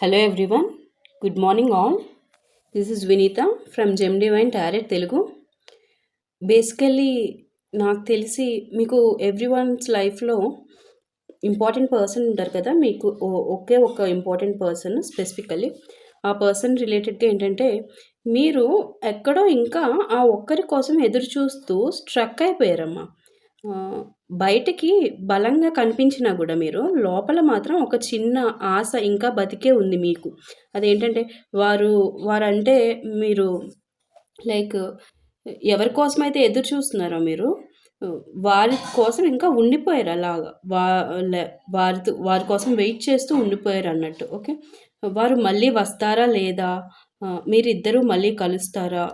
Hello everyone. Good morning all. This is Vinita from Gem Divine Tarot Telugu. Basically నాకు తెలిసి మీకు every once లైఫ్లో important person ఉంటారు కదా, మీకు ఒకే ఒక ఇంపార్టెంట్ పర్సన్ స్పెసిఫికల్లీ ఆ పర్సన్ రిలేటెడ్గా ఏంటంటే మీరు ఎక్కడో ఇంకా ఆ ఒక్కరి కోసం ఎదురు చూస్తూ స్ట్రక్ అయిపోయారమ్మా. ఆ, బయటికి బలంగా కనిపించినా కూడా మీరు లోపల మాత్రం ఒక చిన్న ఆశ ఇంకా బతికే ఉంది మీకు. అదేంటంటే వారంటే మీరు లైక్ ఎవరి కోసమైతే ఎదురు చూస్తున్నారో మీరు వారి కోసం ఇంకా ఉండిపోయారు అలాగా. వారి కోసం వెయిట్ చేస్తూ ఉండిపోయారు అన్నట్టు. ఓకే, వారు మళ్ళీ వస్తారా లేదా, మీరిద్దరూ మళ్ళీ కలుస్తారా,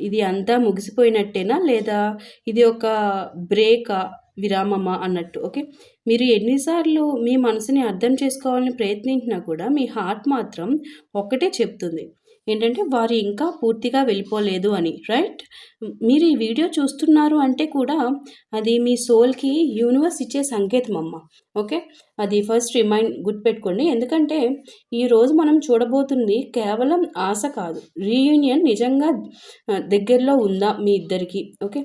ఇది అంతా ముగిసిపోయినట్టేనా లేదా ఇది ఒక బ్రేకా, విరామమా అన్నట్టు. ఓకే, మీరు ఎన్నిసార్లు మీ మనసుని అర్థం చేసుకోవాలని ప్రయత్నించినా కూడా మీ హార్ట్ మాత్రం ఒక్కటే చెప్తుంది, ఏంటంటే వారు ఇంకా పూర్తిగా వెళ్ళిపోలేదు అని. రైట్, మీరు ఈ వీడియో చూస్తున్నారు అంటే కూడా అది మీ సోల్కి యూనివర్స్ ఇచ్చే సంకేతం అమ్మ. ఓకే, అది ఫస్ట్ గుర్తుపెట్టుకోండి. ఎందుకంటే ఈరోజు మనం చూడబోతుంది కేవలం ఆశ కాదు, రీయూనియన్ నిజంగా దగ్గరలో ఉందా మీ ఇద్దరికి. ఓకే,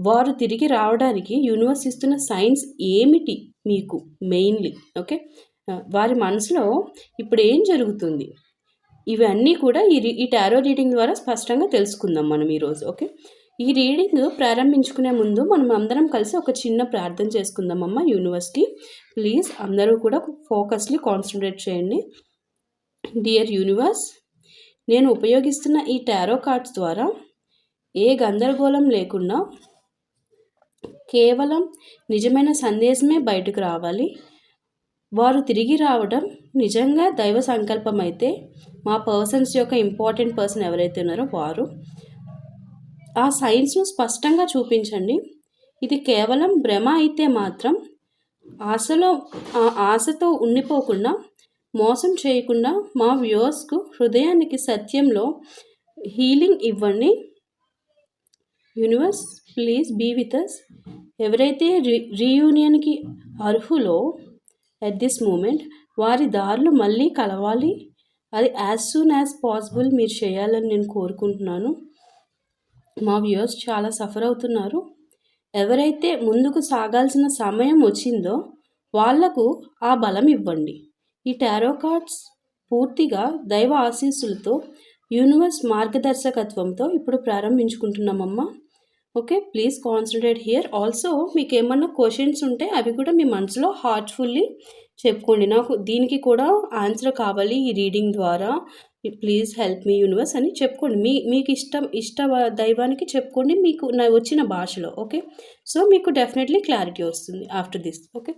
వారు తిరిగి రావడానికి యూనివర్స్ ఇస్తున్న సైన్స్ ఏమిటి మీకు మెయిన్లీ. ఓకే, వారి మనసులో ఇప్పుడు ఏం జరుగుతుంది, ఇవన్నీ కూడా ఈ టారో రీడింగ్ ద్వారా స్పష్టంగా తెలుసుకుందాం మనం ఈరోజు. ఓకే, ఈ రీడింగ్ ప్రారంభించుకునే ముందు మనం అందరం కలిసి ఒక చిన్న ప్రార్థన చేసుకుందామమ్మ యూనివర్స్కి. ప్లీజ్ అందరూ కూడా ఫోకస్లీ కాన్సన్ట్రేట్ చేయండి. డియర్ యూనివర్స్, నేను ఉపయోగిస్తున్న ఈ టారో కార్డ్స్ ద్వారా ఏ గందరగోళం లేకుండా కేవలం నిజమైన సందేశమే బయటకు రావాలి. వారు తిరిగి రావడం నిజంగా దైవ సంకల్పం అయితే మా పర్సన్స్ యొక్క ఇంపార్టెంట్ పర్సన్ ఎవరైతే ఉన్నారో వారు ఆ సైన్స్ను స్పష్టంగా చూపించండి. ఇది కేవలం భ్రమ అయితే మాత్రం ఆశతో ఉండిపోకుండా మోసం చేయకుండా మా వ్యూవర్స్కు హృదయానికి సత్యంలో హీలింగ్ ఇవ్వండి. Universe please be with us. ఎవరైతే రీయూనియన్కి అర్హులో ఎట్ దిస్ మూమెంట్ వారి దారులు మళ్ళీ కలవాలి. అది యాజ్ సూన్ యాజ్ పాసిబుల్ మీరు చేయాలని నేను కోరుకుంటున్నాను. మా వ్యూవర్స్ చాలా సఫర్ అవుతున్నారు. ఎవరైతే ముందుకు సాగాల్సిన సమయం వచ్చిందో వాళ్లకు ఆ బలం ఇవ్వండి. ఈ టారో కార్డ్స్ పూర్తిగా దైవ ఆశీస్సులతో యూనివర్స్ మార్గదర్శకత్వంతో ఇప్పుడు ప్రారంభించుకుంటున్నామమ్మా. Okay, please concentrate here. Also మీకు ఏమన్నా క్వశ్చన్స్ ఉంటే అవి కూడా మీ మనసులో హార్ట్ఫుల్లీ చెప్పుకోండి. నాకు దీనికి కూడా ఆన్సర్ కావాలి ఈ రీడింగ్ ద్వారా, ప్లీజ్ హెల్ప్ మీ యూనివర్స్ అని చెప్పుకోండి. మీకు ఇష్ట దైవానికి చెప్పుకోండి మీకు వచ్చిన భాషలో. ఓకే, సో మీకు డెఫినెట్లీ క్లారిటీ వస్తుంది ఆఫ్టర్ దిస్. ఓకే,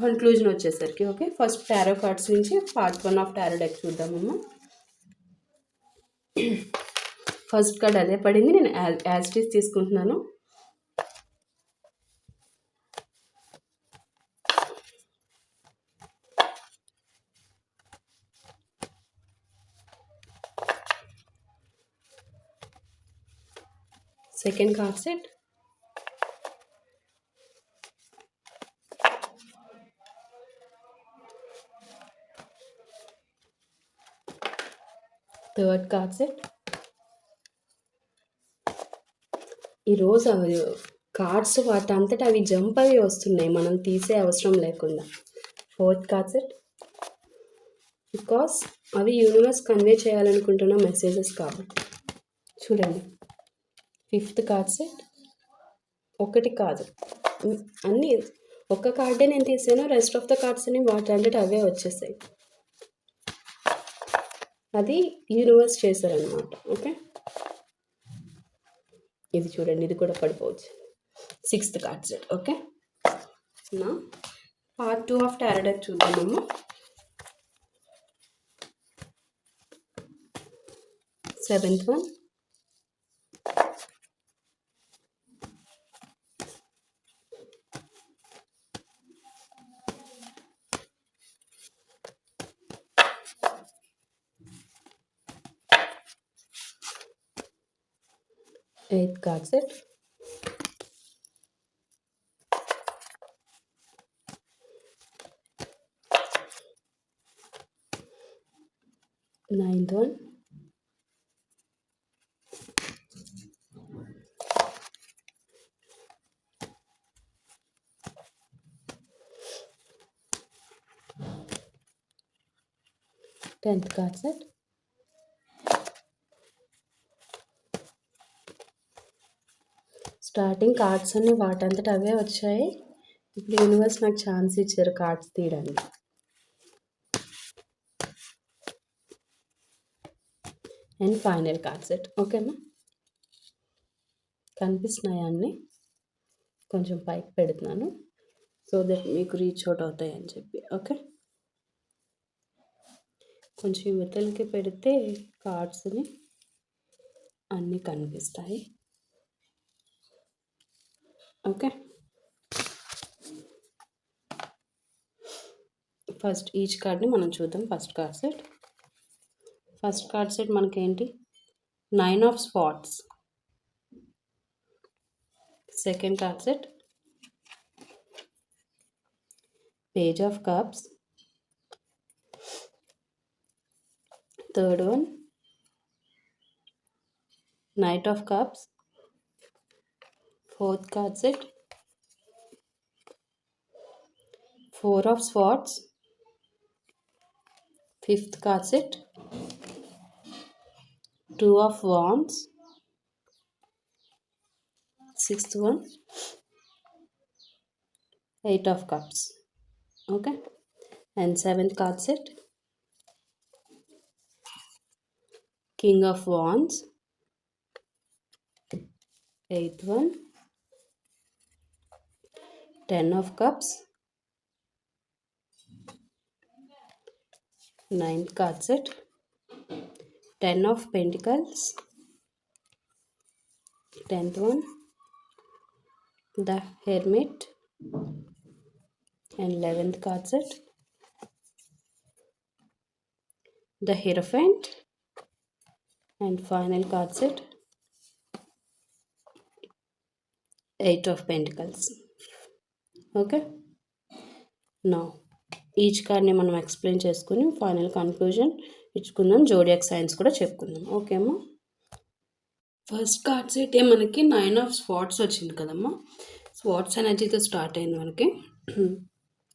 కన్క్లూజన్ వచ్చేసరికి. ఓకే, ఫస్ట్ టారో కార్డ్స్ నుంచి పార్ట్ 1 ఆఫ్ టారో డెక్ చూద్దామమ్మా. ఫస్ట్ కార్డ్ అదే పడింది, నేను యాజ్ ఇట్ ఈస్ తీసుకుంటున్నాను. Second card set, third card set. ఈరోజు అవి కార్డ్స్ వాటంతటా అవి జంప్ అవి వస్తున్నాయి, మనం తీసే అవసరం లేకుండా. ఫోర్త్ కార్డ్ సెట్, బికాస్ అవి యూనివర్స్ కన్వే చేయాలనుకుంటున్న మెసేజెస్ కాబట్టి. చూడండి, ఫిఫ్త్ కార్డ్ సెట్. ఒకటి కాదు, అన్నీ ఒక్క కార్డే నేను తీసాను, రెస్ట్ ఆఫ్ ద కార్డ్స్ అని వాటంతటా అవే వచ్చేసాయి. అది యూనివర్స్ చేశారనమాట. ఓకే, ఇది చూడండి, ఇది కూడా పడిపోవచ్చు. Sixth card set. ఓకే, నా పార్ట్ 2 ఆఫ్ టారో డెక్ చూద్దామమ్మా. Seventh one, eighth card set, 9th one, 10th card set. Starting cards అన్ని వాటంతట అవే వచ్చాయి. ఇప్పుడు యూనివర్స్ నాకు ఛాన్స్ ఇచ్చారు కార్డ్స్ తీయడానికి. And final card set. ఓకేనా, కనిపిస్తున్నాయి అన్నీ. కొంచెం పైకి పెడుతున్నాను సో దట్ మీకు రీచ్ అవుట్ అవుతాయి అని చెప్పి. ఓకే, కొంచెం యువతలకి పెడితే కార్డ్స్ని అన్నీ కనిపిస్తాయి. ఓకే, ఫస్ట్ ఈచ్ కార్డ్ని మనం చూద్దాం. ఫస్ట్ కార్డ్ సెట్ మనకేంటి? 9 of Swords. Second card set Page of Cups. Third one Knight of Cups. Fourth card set 4 of Swords. Fifth card set 2 of Wands. Sixth one 8 of Cups. Okay, and seventh card set King of Wands. Eighth one 10 of Cups. Ninth card set 10 of Pentacles. 10th one the Hermit. And 11th card set the Hierophant. And final card set 8 of Pentacles. Okay, now each కార్డ్ని మనం explain చేసుకుని final conclusion ఇచ్చుకుందాం. Zodiac science కూడా చెప్పుకుందాం. Okay అమ్మా, first card set మనకి 9 of Swords వచ్చింది కదమ్మా. Swords ఎనర్జీతో స్టార్ట్ అయింది మనకి.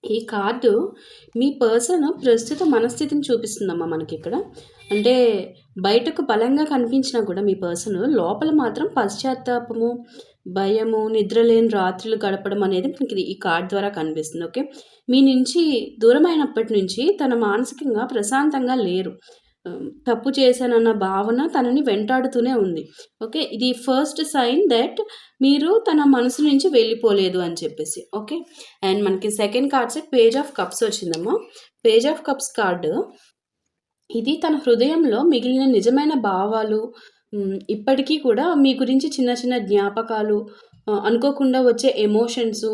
ఈ కార్డు మీ పర్సన్ ప్రస్తుత మనస్థితిని చూపిస్తుందమ్మా మనకి ఇక్కడ. అంటే బయటకు బలంగా కనిపించినా కూడా మీ పర్సన్ లోపల మాత్రం పశ్చాత్తాపము, భయము, నిద్రలేని రాత్రులు గడపడం అనేది మనకి ఈ కార్డ్ ద్వారా కనిపిస్తుంది. ఓకే, మీ నుంచి దూరమైనప్పటి నుంచి తన మానసికంగా ప్రశాంతంగా లేరు. తప్పు చేశానన్న భావన తనని వెంటాడుతూనే ఉంది. ఓకే, ఇది ఫస్ట్ సైన్ దట్ మీరు తన మనసు నుంచి వెళ్ళిపోలేదు అని చెప్పేసి. ఓకే, అండ్ మనకి second card set page of cups వచ్చిందమ్మా. పేజ్ ఆఫ్ కప్స్ కార్డు ఇది తన హృదయంలో మిగిలిన నిజమైన భావాలు, ఇప్పటికీ కూడా మీ గురించి చిన్న చిన్న జ్ఞాపకాలు, అనుకోకుండా వచ్చే ఎమోషన్సు,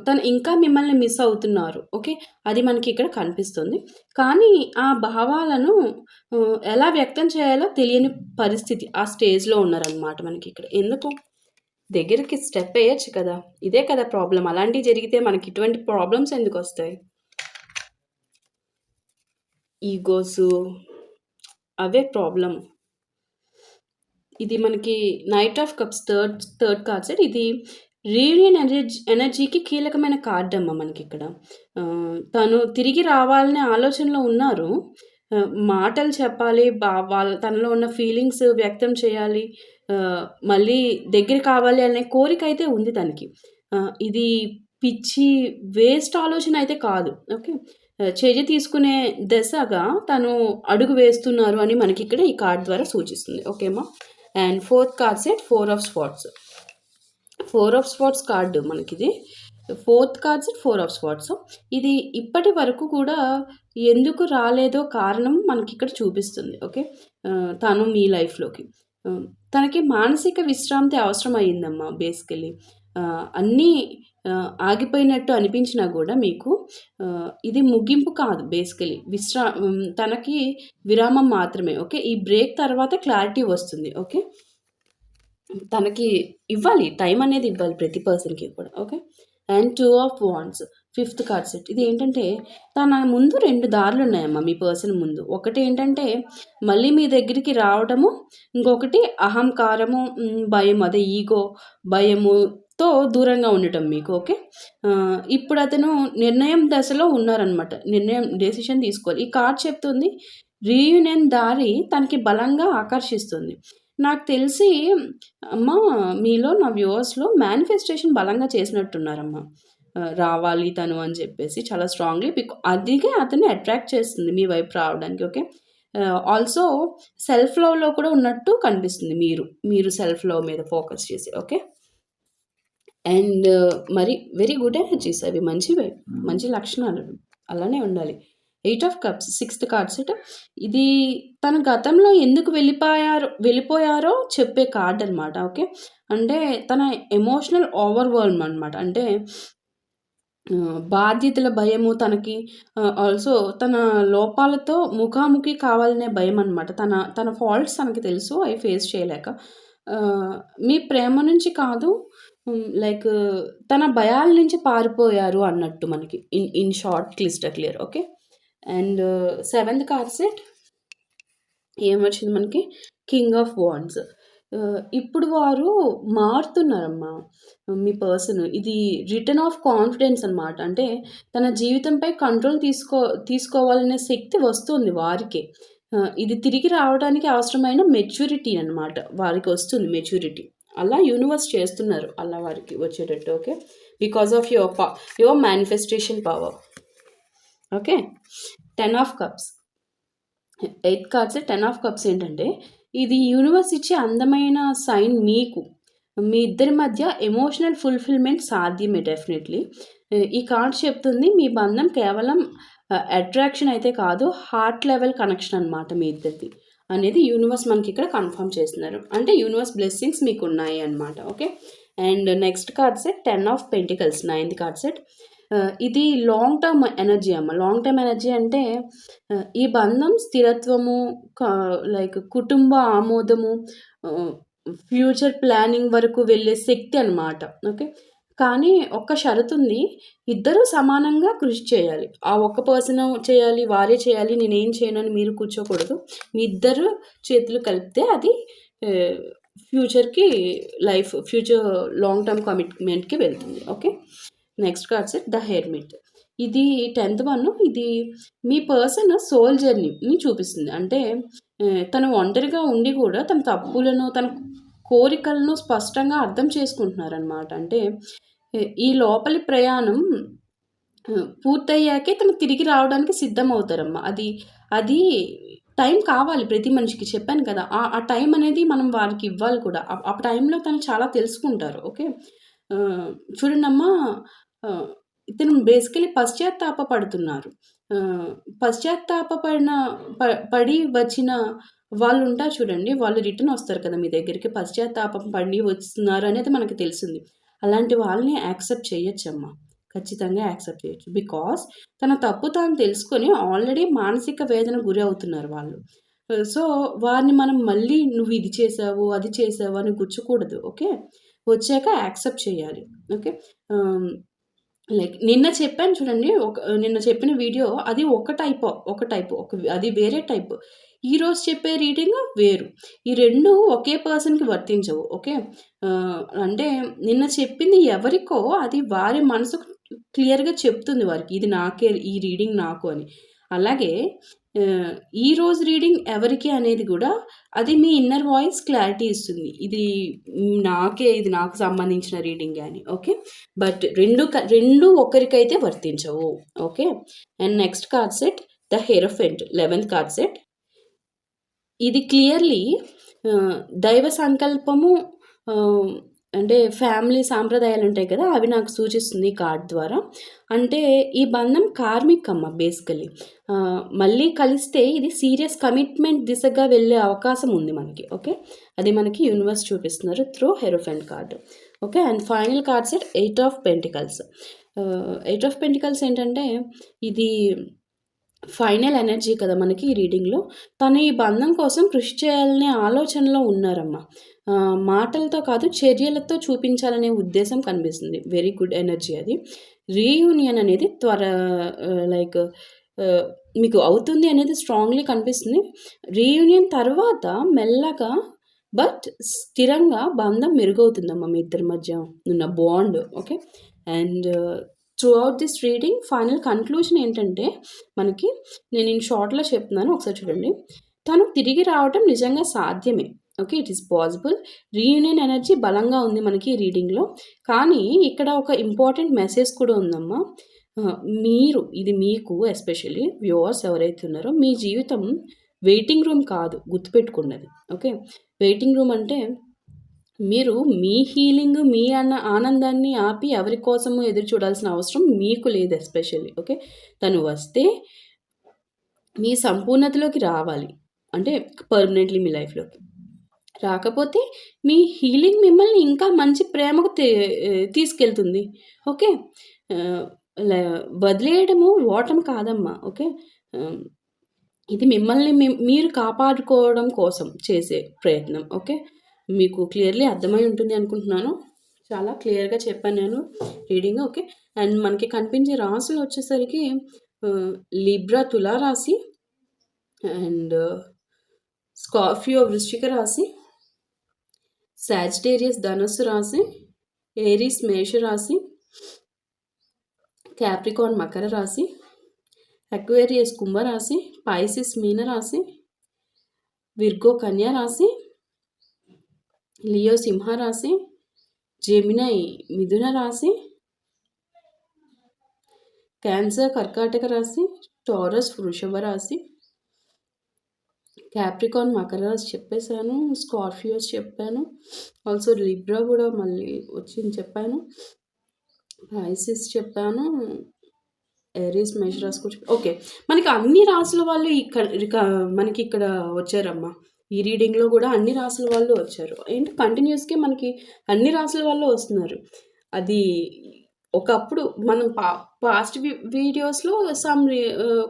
తను ఇంకా మిమ్మల్ని మిస్ అవుతున్నారు. ఓకే, అది మనకి ఇక్కడ కనిపిస్తుంది. కానీ ఆ భావాలను ఎలా వ్యక్తం చేయాలో తెలియని పరిస్థితి, ఆ స్టేజ్లో ఉన్నారనమాట మనకి ఇక్కడ. ఎందుకు దగ్గరికి స్టెప్ వేయచ్చు కదా, ఇదే కదా ప్రాబ్లం. అలాంటివి జరిగితే మనకి ఇటువంటి ప్రాబ్లమ్స్ ఎందుకు వస్తాయి? ఈగోసు అవే ప్రాబ్లం. ఇది మనకి knight of cups third card set. ఇది రీయూనియన్ ఎనర్జీకి కీలకమైన కార్డ్ అమ్మ మనకి ఇక్కడ. తను తిరిగి రావాలనే ఆలోచనలో ఉన్నారు. మాటలు చెప్పాలి, తనలో ఉన్న ఫీలింగ్స్ వ్యక్తం చేయాలి, మళ్ళీ దగ్గర కావాలి అనే కోరిక అయితే ఉంది తనకి. ఇది పిచ్చి వేస్ట్ ఆలోచన అయితే కాదు. ఓకే, చర్య తీసుకునే దశగా తను అడుగు వేస్తున్నారు అని మనకి ఇక్కడ ఈ కార్డ్ ద్వారా సూచిస్తుంది. ఓకేమా, and fourth card set 4 of Swords. 4 of Swords card మనకిది. Fourth card set 4 of Swords. ఇది ఇప్పటి వరకు కూడా ఎందుకు రాలేదో కారణం మనకి ఇక్కడ చూపిస్తుంది. ఓకే, తను మీ లైఫ్లోకి తనకి మానసిక విశ్రాంతి అవసరం అయ్యిందమ్మా. బేసికలీ అన్నీ ఆగిపోయినట్టు అనిపించినా కూడా మీకు ఇది ముగింపు కాదు. బేసికలీ తనకి విరామం మాత్రమే. ఓకే, ఈ బ్రేక్ తర్వాత క్లారిటీ వస్తుంది. ఓకే, తనకి ఇవ్వాలి, టైం అనేది ఇవ్వాలి ప్రతి పర్సన్కి కూడా. Okay, and 2 of Wands. Fifth card set ఇది ఏంటంటే తన ముందు 2 దారులు ఉన్నాయమ్మా మీ పర్సన్ ముందు. ఒకటి ఏంటంటే మళ్ళీ మీ దగ్గరికి రావడము, ఇంకొకటి అహంకారము, భయం అదే ఈగో, భయముతో దూరంగా ఉండటం మీకు. ఓకే. ఇప్పుడు అతను నిర్ణయం దశలో ఉన్నారనమాట. డెసిషన్ తీసుకోవాలి. ఈ కార్డ్ చెప్తుంది రీయూనియన్ దారి తనకి బలంగా ఆకర్షిస్తుంది. నాకు తెలిసి అమ్మా మీలో నా వ్యూవర్స్‌లో మేనిఫెస్టేషన్ బలంగా చేసినట్టున్నారమ్మా. రావాలి తను అని చెప్పేసి చాలా స్ట్రాంగ్‌లీ అందుకే అతన్ని అట్రాక్ట్ చేస్తుంది మీ వైపు రావడానికి. ఓకే. ఆల్సో సెల్ఫ్ లవ్‌లో కూడా ఉన్నట్టు కనిపిస్తుంది మీరు సెల్ఫ్ లవ్ మీద ఫోకస్ చేసి. ఓకే. అండ్ మరి వెరీ గుడ్ ఎనర్జీస్ అవి మంచివే. మంచి లక్షణాలు. అలానే ఉండాలి. 8 of cups sixth card set. ఇది తన గతంలో ఎందుకు వెళ్ళిపోయారో చెప్పే కార్డ్ అనమాట. ఓకే. అంటే తన ఎమోషనల్ ఓవర్‌వెల్మ్ అనమాట. అంటే బాధ్యతల భయము తనకి, ఆల్సో తన లోపాలతో ముఖాముఖి కావాలనే భయం అనమాట. తన ఫాల్ట్స్ తనకి తెలుసు. అవి ఫేస్ చేయలేక. మీ ప్రేమ నుంచి కాదు, లైక్ తన భయాల నుంచి పారిపోయారు అన్నట్టు మనకి. In short clear. Okay. And seventh card set ఏమొచ్చింది మనకి? King of wands. ఇప్పుడు వారు మారుతున్నారమ్మా మీ పర్సన్. ఇది రిటర్న్ ఆఫ్ కాన్ఫిడెన్స్ అనమాట. అంటే తన జీవితంపై కంట్రోల్ తీసుకోవాలనే శక్తి వస్తుంది వారికి. ఇది తిరిగి రావడానికి అవసరమైన మెచ్యూరిటీ అనమాట. వారికి వస్తుంది మెచ్యూరిటీ. అలా యూనివర్స్ చేస్తున్నారు అలా వారికి వచ్చేటట్టు. Okay. Because of your manifestation power. Okay. 10 of cups. 8th cards 10 of cups ఏంటంటే ఇది యూనివర్స్ ఇచ్చే అందమైన సైన్ మీకు. మీ ఇద్దరి మధ్య ఎమోషనల్ ఫుల్ఫిల్మెంట్ సాధ్యమే డెఫినెట్లీ. ఈ కార్డ్ చెప్తుంది మీ బంధం కేవలం అట్రాక్షన్ అయితే కాదు, హార్ట్ లెవెల్ కనెక్షన్ అనమాట మీ ఇద్దరిది అనేది యూనివర్స్ మనకి ఇక్కడ కన్ఫర్మ్ చేస్తున్నారు. అంటే యూనివర్స్ బ్లెస్సింగ్స్ మీకు ఉన్నాయి అనమాట. Okay. And next card set 10 of pentacles 9th card set. ఇది లాంగ్ టర్మ్ ఎనర్జీ అమ్మ. లాంగ్ టర్మ్ ఎనర్జీ అంటే ఈ బంధం స్థిరత్వము, లైక్ కుటుంబ ఆమోదము, ఫ్యూచర్ ప్లానింగ్ వరకు వెళ్ళే శక్తి అనమాట. ఓకే. కానీ ఒక్క షరతు ఉంది. ఇద్దరూ సమానంగా కృషి చేయాలి. ఆ ఒక్క పర్సన్ చేయాలి, వారే చేయాలి, నేనేం చేయను అని మీరు కూర్చోకూడదు. మీ ఇద్దరు చేతులు కలిపితే అది ఫ్యూచర్ లాంగ్ టర్మ్ కమిట్మెంట్కి వెళ్తుంది. Okay. Next card set the hermit. ఇది 10th వన్. ఇది మీ పర్సన్ సోల్ జర్నీని చూపిస్తుంది. అంటే తను ఒంటరిగా ఉండి కూడా తన తప్పులను, తన కోరికలను స్పష్టంగా అర్థం చేసుకుంటున్నారనమాట. అంటే ఈ లోపలి ప్రయాణం పూర్తయ్యాకే తను తిరిగి రావడానికి సిద్ధమవుతారమ్మా. అది టైం కావాలి ప్రతి మనిషికి. చెప్పాను కదా, ఆ టైం అనేది మనం వారికి ఇవ్వాలి కూడా. ఆ టైంలో తను చాలా తెలుసుకుంటారు. ఓకే. చూడండమ్మా, ఇతను బేసికలీ పశ్చాత్తాపడుతున్నారు. పడి వచ్చిన వాళ్ళు ఉంటారు చూడండి, వాళ్ళు రిటర్న్ వస్తారు కదా మీ దగ్గరికి. పశ్చాత్తాపం పడి వస్తున్నారు అనేది మనకు తెలిసింది. అలాంటి వాళ్ళని యాక్సెప్ట్ చేయొచ్చమ్మా. ఖచ్చితంగా యాక్సెప్ట్ చేయొచ్చు. బికాస్ తన తప్పు తాను తెలుసుకొని ఆల్రెడీ మానసిక వేదన గురి అవుతున్నారు వాళ్ళు. సో వారిని మనం మళ్ళీ నువ్వు ఇది చేసావు, అది చేసావు అని గుచ్చకూడదు. ఓకే. వచ్చాక యాక్సెప్ట్ చేయాలి. ఓకే. లైక్ నిన్న చెప్పాను చూడండి, నిన్న చెప్పిన వీడియో అది ఒక టైప్, అది వేరే టైప్. ఈరోజు చెప్పే రీడింగ్ వేరు. ఈ 2 ఒకే పర్సన్కి వర్తించవు. ఓకే. అంటే నిన్న చెప్పింది ఎవరికో అది వారి మనసుకు క్లియర్గా చెప్తుంది వారికి, ఇది నాకే, ఈ రీడింగ్ నాకు అని. అలాగే ఈరోజు రీడింగ్ ఎవరికి అనేది కూడా అది మీ ఇన్నర్ వాయిస్ క్లారిటీ ఇస్తుంది. ఇది నాకు సంబంధించిన రీడింగ్ అని. ఓకే. బట్ రెండు ఒకరికైతే వర్తించవు. Okay. And next card set the hierophant 11th card set. ఇది క్లియర్లీ దైవ సంకల్పము, అంటే ఫ్యామిలీ సాంప్రదాయాలు ఉంటాయి కదా, అవి నాకు సూచిస్తుంది ఈ కార్డ్ ద్వారా. అంటే ఈ బంధం కార్మిక్ అమ్మ బేసికలీ. మళ్ళీ కలిస్తే ఇది సీరియస్ కమిట్మెంట్ దిశగా వెళ్ళే అవకాశం ఉంది మనకి. ఓకే. అది మనకి యూనివర్స్ చూపిస్తున్నారు through hierophant card. Okay. And final card set 8 of pentacles. 8 of pentacles ఏంటంటే ఇది ఫైనల్ ఎనర్జీ కదా మనకి ఈ రీడింగ్లో. తను ఈ బంధం కోసం కృషి చేయాలనే ఆలోచనలో ఉన్నారమ్మా. మాటలతో కాదు చర్యలతో చూపించాలనే ఉద్దేశం కనిపిస్తుంది. వెరీ గుడ్ ఎనర్జీ అది. రీయూనియన్ అనేది లైక్ మీకు అవుతుంది అనేది స్ట్రాంగ్లీ కనిపిస్తుంది. రీయూనియన్ తర్వాత మెల్లగా బట్ స్థిరంగా బంధం మెరుగవుతుందమ్మా మీ ఇద్దరి మధ్య ఉన్న bond. Okay. And through out this reading final conclusion ఏంటంటే మనకి నేను షార్ట్లో చెప్తున్నాను, ఒకసారి చూడండి. తను తిరిగి రావటం నిజంగా సాధ్యమే. Okay, it is possible. Reunion energy బలంగా ఉంది మనకి ఈ రీడింగ్లో. కానీ ఇక్కడ ఒక ఇంపార్టెంట్ మెసేజ్ కూడా ఉందమ్మా. ఇది మీకు ఎస్పెషల్లీ వ్యూవర్స్ ఎవరైతే ఉన్నారో మీ జీవితం వెయిటింగ్ రూమ్ కాదు, గుర్తుపెట్టుకున్నది. ఓకే, వెయిటింగ్ రూమ్ అంటే మీరు మీ హీలింగ్, మీ ఆనందాన్ని ఆపి ఎవరి కోసము ఎదురు చూడాల్సిన అవసరం మీకు లేదు ఎస్పెషల్లీ. ఓకే, తను వస్తే మీ సంపూర్ణతలోకి రావాలి, అంటే పర్మనెంట్లీ మీ లైఫ్లోకి. రాకపోతే మీ హీలింగ్ మిమ్మల్ని ఇంకా మంచి ప్రేమకు తీసుకెళ్తుంది. ఓకే, వదిలేయడము ఓటమి కాదమ్మా. ఓకే, ఇది మిమ్మల్ని మీరు కాపాడుకోవడం కోసం చేసే ప్రయత్నం. ఓకే, మీకు క్లియర్లీ అర్థమై ఉంటుంది అనుకుంటున్నాను. చాలా క్లియర్గా చెప్పాను నేను రీడింగ్. ఓకే, అండ్ మనకి కనిపించే రాసులు వచ్చేసరికి లిబ్రా తులా రాశి, అండ్ స్కార్పియో వృశ్చిక రాశి, సాజిటేరియస్ ధనుస్సు రాశి, ఏరీస్ మేష రాశి, క్యాప్రికాన్ మకర రాశి, అక్వేరియస్ కుంభరాశి, పైసిస్ మీన రాశి, విర్గో కన్యా రాశి, లియో సింహ రాశి, జెమినై మిథున రాశి, క్యాన్సర్ కర్కాటక రాశి, టారస్ వృషభ రాశి, క్యాప్రికాన్ మకర రాశి చెప్పేశాను, స్కార్పియోస్ చెప్పాను, ఆల్సో లిబ్రా కూడా మళ్ళీ వచ్చింది చెప్పాను, పైసిస్ చెప్పాను, ఏరీస్ మేష రాశి కూడా చెప్పాను. ఓకే, మనకి అన్ని రాసుల వాళ్ళు మనకి ఇక్కడ వచ్చారమ్మా. ఈ రీడింగ్లో కూడా అన్ని రాసుల వాళ్ళు వచ్చారు. ఏంటి కంటిన్యూస్గా మనకి అన్ని రాసుల వాళ్ళు వస్తున్నారు. అది ఒకప్పుడు మనం పాస్ట్ వీడియోస్లో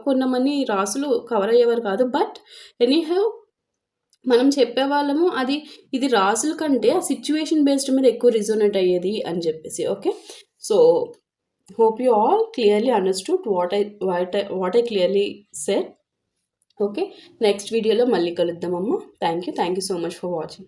కొంతమంది రాసులు కవర్ అయ్యేవారు కాదు. బట్ ఎనీహౌ మనం చెప్పేవాళ్ళము ఇది రాసుల కంటే ఆ సిచ్యువేషన్ బేస్డ్ మీద ఎక్కువ రిజోనేట్ అయ్యేది అని చెప్పేసి. Okay, so hope you all clearly understood what I clearly said. Okay, next video lo malli kaluddam amma. Thank you so much for watching.